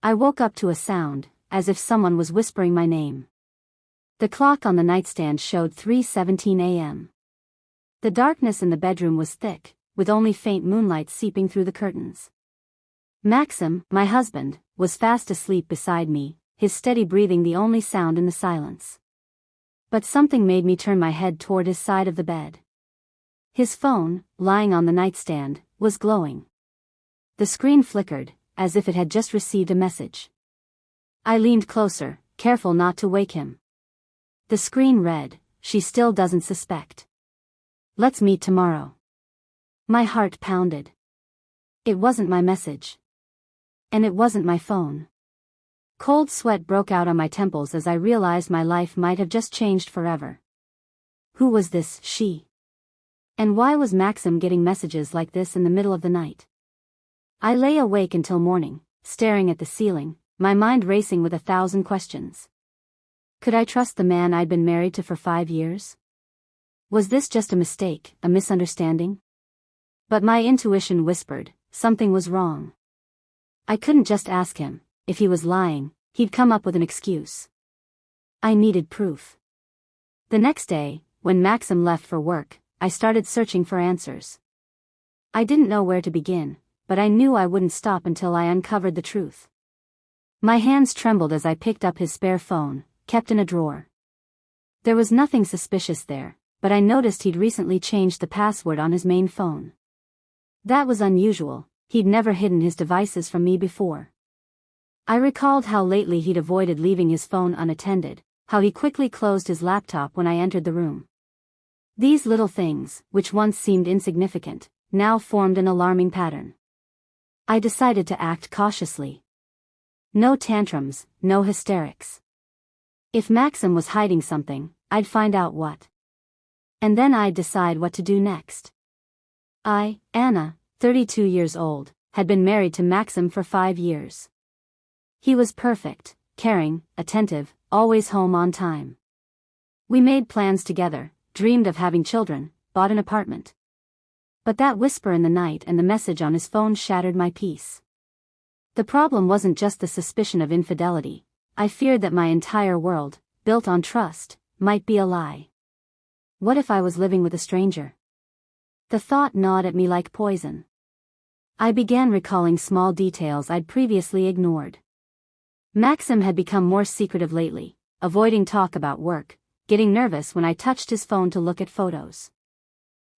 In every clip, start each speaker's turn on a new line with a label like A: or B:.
A: I woke up to a sound, as if someone was whispering my name. The clock on the nightstand showed 3:17 a.m. The darkness in the bedroom was thick, with only faint moonlight seeping through the curtains. Maxim, my husband, was fast asleep beside me, his steady breathing the only sound in the silence. But something made me turn my head toward his side of the bed. His phone, lying on the nightstand, was glowing. The screen flickered, as if it had just received a message. I leaned closer, careful not to wake him. The screen read, "She still doesn't suspect. Let's meet tomorrow." My heart pounded. It wasn't my message. And it wasn't my phone. Cold sweat broke out on my temples as I realized my life might have just changed forever. Who was this she? And why was Maxim getting messages like this in the middle of the night? I lay awake until morning, staring at the ceiling, my mind racing with 1,000 questions. Could I trust the man I'd been married to for 5 years? Was this just a mistake, a misunderstanding? But my intuition whispered, something was wrong. I couldn't just ask him. If he was lying, he'd come up with an excuse. I needed proof. The next day, when Maxim left for work, I started searching for answers. I didn't know where to begin, but I knew I wouldn't stop until I uncovered the truth. My hands trembled as I picked up his spare phone, kept in a drawer. There was nothing suspicious there, but I noticed he'd recently changed the password on his main phone. That was unusual, he'd never hidden his devices from me before. I recalled how lately he'd avoided leaving his phone unattended, how he quickly closed his laptop when I entered the room. These little things, which once seemed insignificant, now formed an alarming pattern. I decided to act cautiously. No tantrums, no hysterics. If Maxim was hiding something, I'd find out what. And then I'd decide what to do next. I, Anna, 32 years old, had been married to Maxim for 5 years. He was perfect, caring, attentive, always home on time. We made plans together, dreamed of having children, bought an apartment. But that whisper in the night and the message on his phone shattered my peace. The problem wasn't just the suspicion of infidelity. I feared that my entire world, built on trust, might be a lie. What if I was living with a stranger? The thought gnawed at me like poison. I began recalling small details I'd previously ignored. Maxim had become more secretive lately, avoiding talk about work, getting nervous when I touched his phone to look at photos.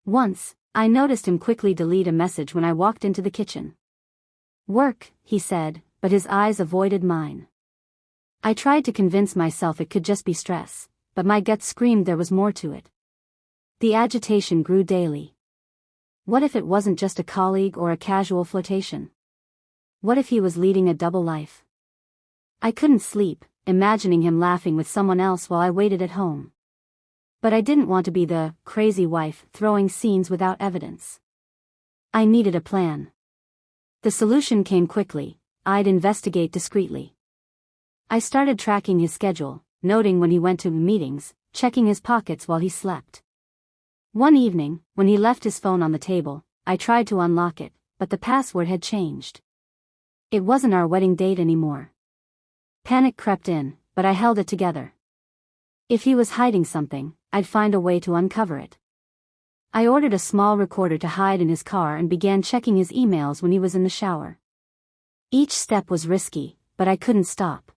A: Once, I noticed him quickly delete a message when I walked into the kitchen. "Work," he said, but his eyes avoided mine. I tried to convince myself it could just be stress, but my gut screamed there was more to it. The agitation grew daily. What if it wasn't just a colleague or a casual flirtation? What if he was leading a double life? I couldn't sleep, imagining him laughing with someone else while I waited at home. But I didn't want to be the crazy wife throwing scenes without evidence. I needed a plan. The solution came quickly. I'd investigate discreetly. I started tracking his schedule, noting when he went to meetings, checking his pockets while he slept. One evening, when he left his phone on the table, I tried to unlock it, but the password had changed. It wasn't our wedding date anymore. Panic crept in, but I held it together. If he was hiding something, I'd find a way to uncover it. I ordered a small recorder to hide in his car and began checking his emails when he was in the shower. Each step was risky, but I couldn't stop.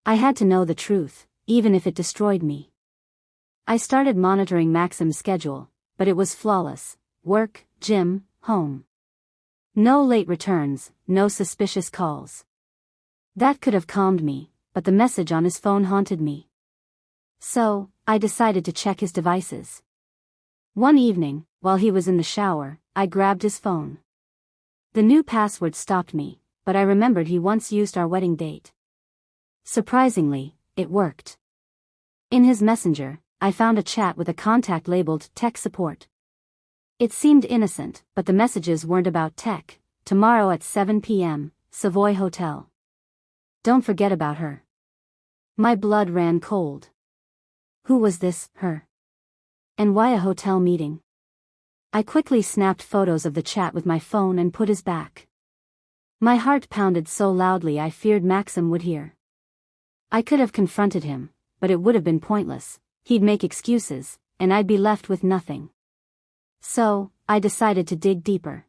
A: I had to know the truth, even if it destroyed me. I started monitoring Maxim's schedule, but it was flawless: work, gym, home. No late returns, no suspicious calls. That could have calmed me, but the message on his phone haunted me. So, I decided to check his devices. One evening, while he was in the shower, I grabbed his phone. The new password stopped me, but I remembered he once used our wedding date. Surprisingly, it worked. In his messenger, I found a chat with a contact labeled tech support. It seemed innocent, but the messages weren't about tech. Tomorrow at 7 p.m., Savoy Hotel. Don't forget about her. My blood ran cold. Who was this, her? And why a hotel meeting? I quickly snapped photos of the chat with my phone and put his back. My heart pounded so loudly I feared Maxim would hear. I could have confronted him, but it would have been pointless. He'd make excuses, and I'd be left with nothing. So, I decided to dig deeper.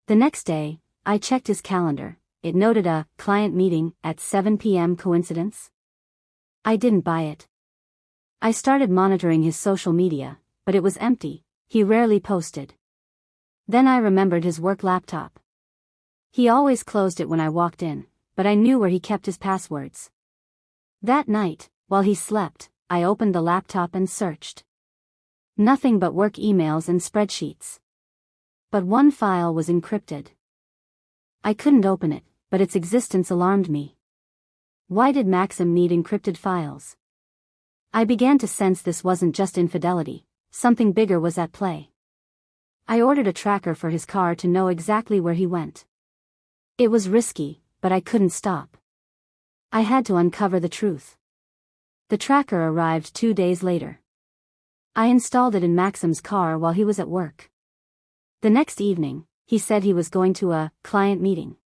A: The next day, I checked his calendar. It noted a client meeting at 7 p.m. Coincidence? I didn't buy it. I started monitoring his social media, but it was empty. He rarely posted. Then I remembered his work laptop. He always closed it when I walked in, but I knew where he kept his passwords. That night, while he slept, I opened the laptop and searched. Nothing but work emails and spreadsheets. But one file was encrypted. I couldn't open it, but its existence alarmed me. Why did Maxim need encrypted files? I began to sense this wasn't just infidelity, something bigger was at play. I ordered a tracker for his car to know exactly where he went. It was risky, but I couldn't stop. I had to uncover the truth. The tracker arrived 2 days later. I installed it in Maxim's car while he was at work. The next evening, he said he was going to a client meeting.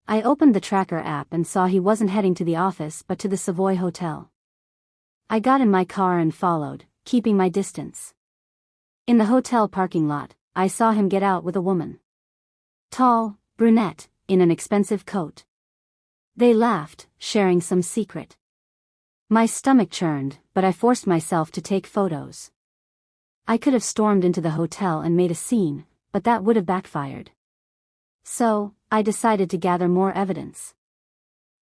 A: I opened the tracker app and saw he wasn't heading to the office but to the Savoy Hotel. I got in my car and followed, keeping my distance. In the hotel parking lot, I saw him get out with a woman. Tall, brunette, in an expensive coat. They laughed, sharing some secret. My stomach churned, but I forced myself to take photos. I could have stormed into the hotel and made a scene, but that would have backfired. So, I decided to gather more evidence.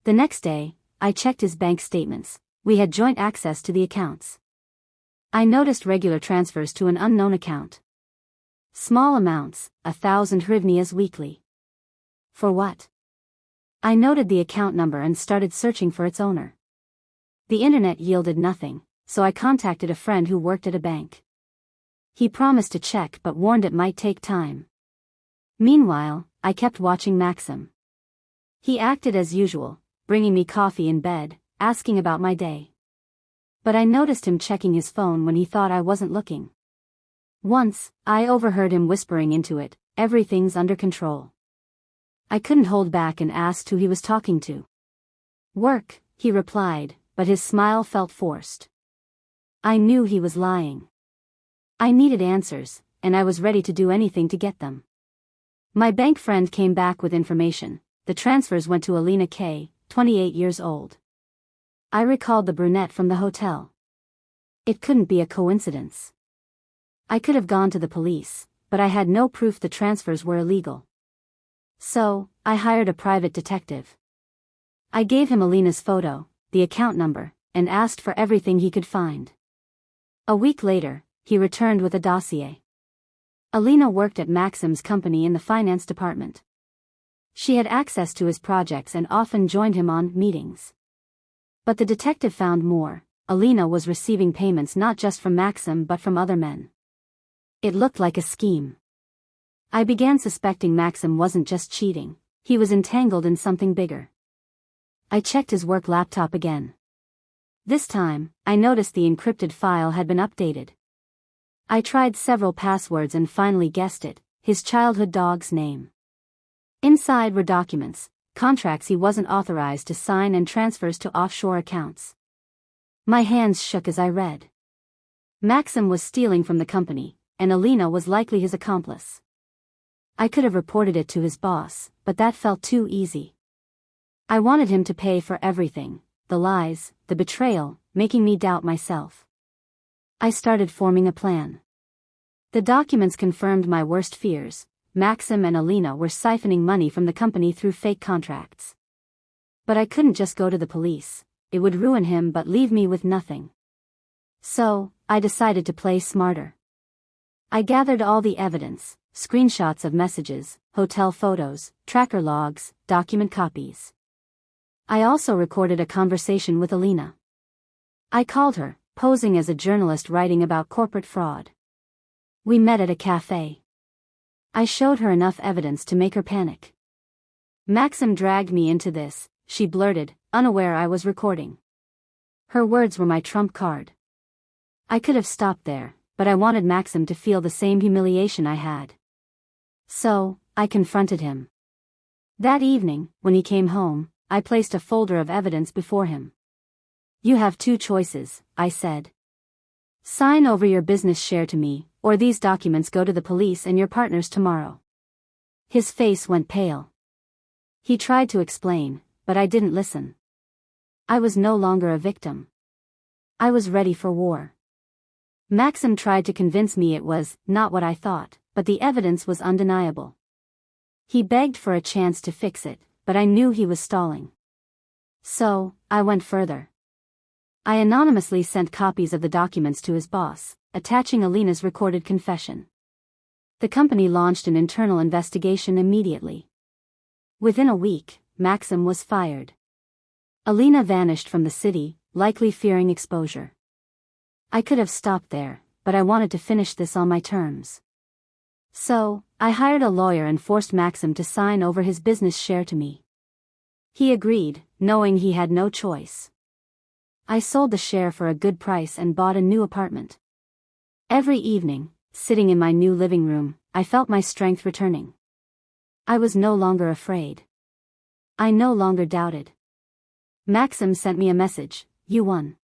A: The next day, I checked his bank statements. We had joint access to the accounts. I noticed regular transfers to an unknown account. Small amounts, 1,000 hryvnias weekly. For what? I noted the account number and started searching for its owner. The internet yielded nothing, so I contacted a friend who worked at a bank. He promised to check but warned it might take time. Meanwhile, I kept watching Maxim. He acted as usual, bringing me coffee in bed, asking about my day. But I noticed him checking his phone when he thought I wasn't looking. Once, I overheard him whispering into it, "Everything's under control." I couldn't hold back and asked who he was talking to. "Work," he replied, but his smile felt forced. I knew he was lying. I needed answers, and I was ready to do anything to get them. My bank friend came back with information. The transfers went to Alina K., 28 years old. I recalled the brunette from the hotel. It couldn't be a coincidence. I could have gone to the police, but I had no proof the transfers were illegal. So, I hired a private detective. I gave him Alina's photo, the account number, and asked for everything he could find. A week later, he returned with a dossier. Alina worked at Maxim's company in the finance department. She had access to his projects and often joined him on meetings. But the detective found more. Alina was receiving payments not just from Maxim but from other men. It looked like a scheme. I began suspecting Maxim wasn't just cheating, he was entangled in something bigger. I checked his work laptop again. This time, I noticed the encrypted file had been updated. I tried several passwords and finally guessed it, his childhood dog's name. Inside were documents, contracts he wasn't authorized to sign and transfers to offshore accounts. My hands shook as I read. Maxim was stealing from the company, and Alina was likely his accomplice. I could have reported it to his boss, but that felt too easy. I wanted him to pay for everything, the lies, the betrayal, making me doubt myself. I started forming a plan. The documents confirmed my worst fears. Maxim and Alina were siphoning money from the company through fake contracts. But I couldn't just go to the police. It would ruin him but leave me with nothing. So, I decided to play smarter. I gathered all the evidence, screenshots of messages, hotel photos, tracker logs, document copies. I also recorded a conversation with Alina. I called her, posing as a journalist writing about corporate fraud. We met at a cafe. I showed her enough evidence to make her panic. "Maxim dragged me into this," she blurted, unaware I was recording. Her words were my trump card. I could have stopped there, but I wanted Maxim to feel the same humiliation I had. So, I confronted him. That evening, when he came home, I placed a folder of evidence before him. "You have two choices," I said. "Sign over your business share to me, or these documents go to the police and your partners tomorrow." His face went pale. He tried to explain, but I didn't listen. I was no longer a victim. I was ready for war. Maxim tried to convince me it was not what I thought, but the evidence was undeniable. He begged for a chance to fix it, but I knew he was stalling. So, I went further. I anonymously sent copies of the documents to his boss, attaching Alina's recorded confession. The company launched an internal investigation immediately. Within a week, Maxim was fired. Alina vanished from the city, likely fearing exposure. I could have stopped there, but I wanted to finish this on my terms. So, I hired a lawyer and forced Maxim to sign over his business share to me. He agreed, knowing he had no choice. I sold the share for a good price and bought a new apartment. Every evening, sitting in my new living room, I felt my strength returning. I was no longer afraid. I no longer doubted. Maxim sent me a message, "You won."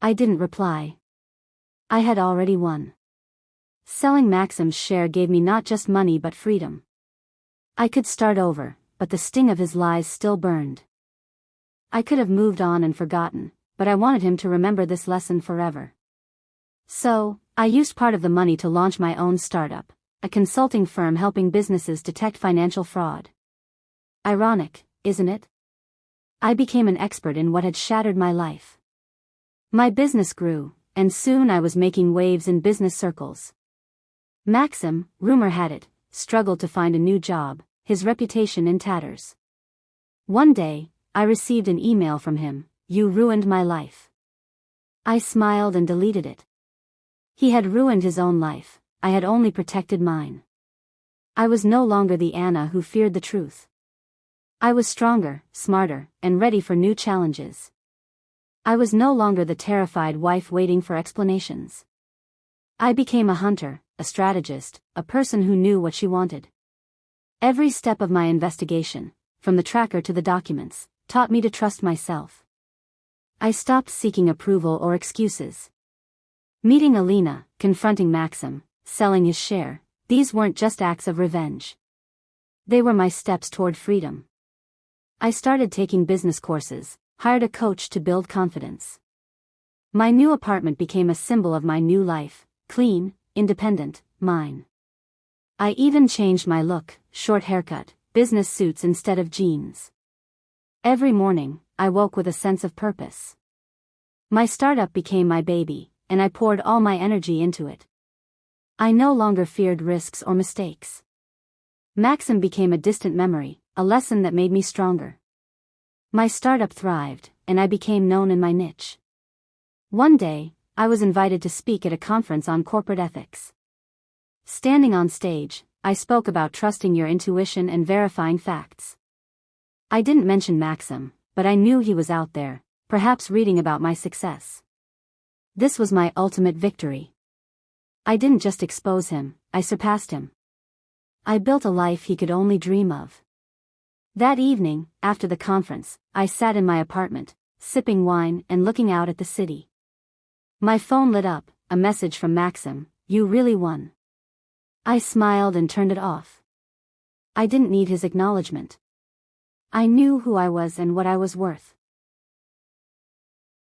A: I didn't reply. I had already won. Selling Maxim's share gave me not just money but freedom. I could start over, but the sting of his lies still burned. I could have moved on and forgotten, but I wanted him to remember this lesson forever. So, I used part of the money to launch my own startup, a consulting firm helping businesses detect financial fraud. Ironic, isn't it? I became an expert in what had shattered my life. My business grew, and soon I was making waves in business circles. Maxim, rumor had it, struggled to find a new job, his reputation in tatters. One day, I received an email from him, "You ruined my life." I smiled and deleted it. He had ruined his own life, I had only protected mine. I was no longer the Anna who feared the truth. I was stronger, smarter, and ready for new challenges. I was no longer the terrified wife waiting for explanations. I became a hunter, a strategist, a person who knew what she wanted. Every step of my investigation, from the tracker to the documents, taught me to trust myself. I stopped seeking approval or excuses. Meeting Alina, confronting Maxim, selling his share, these weren't just acts of revenge. They were my steps toward freedom. I started taking business courses, hired a coach to build confidence. My new apartment became a symbol of my new life, clean, independent, mine. I even changed my look, short haircut, business suits instead of jeans. Every morning, I woke with a sense of purpose. My startup became my baby, and I poured all my energy into it. I no longer feared risks or mistakes. Maxim became a distant memory, a lesson that made me stronger. My startup thrived, and I became known in my niche. One day, I was invited to speak at a conference on corporate ethics. Standing on stage, I spoke about trusting your intuition and verifying facts. I didn't mention Maxim, but I knew he was out there, perhaps reading about my success. This was my ultimate victory. I didn't just expose him, I surpassed him. I built a life he could only dream of. That evening, after the conference, I sat in my apartment, sipping wine and looking out at the city. My phone lit up, a message from Maxim, "You really won." I smiled and turned it off. I didn't need his acknowledgement. I knew who I was and what I was worth.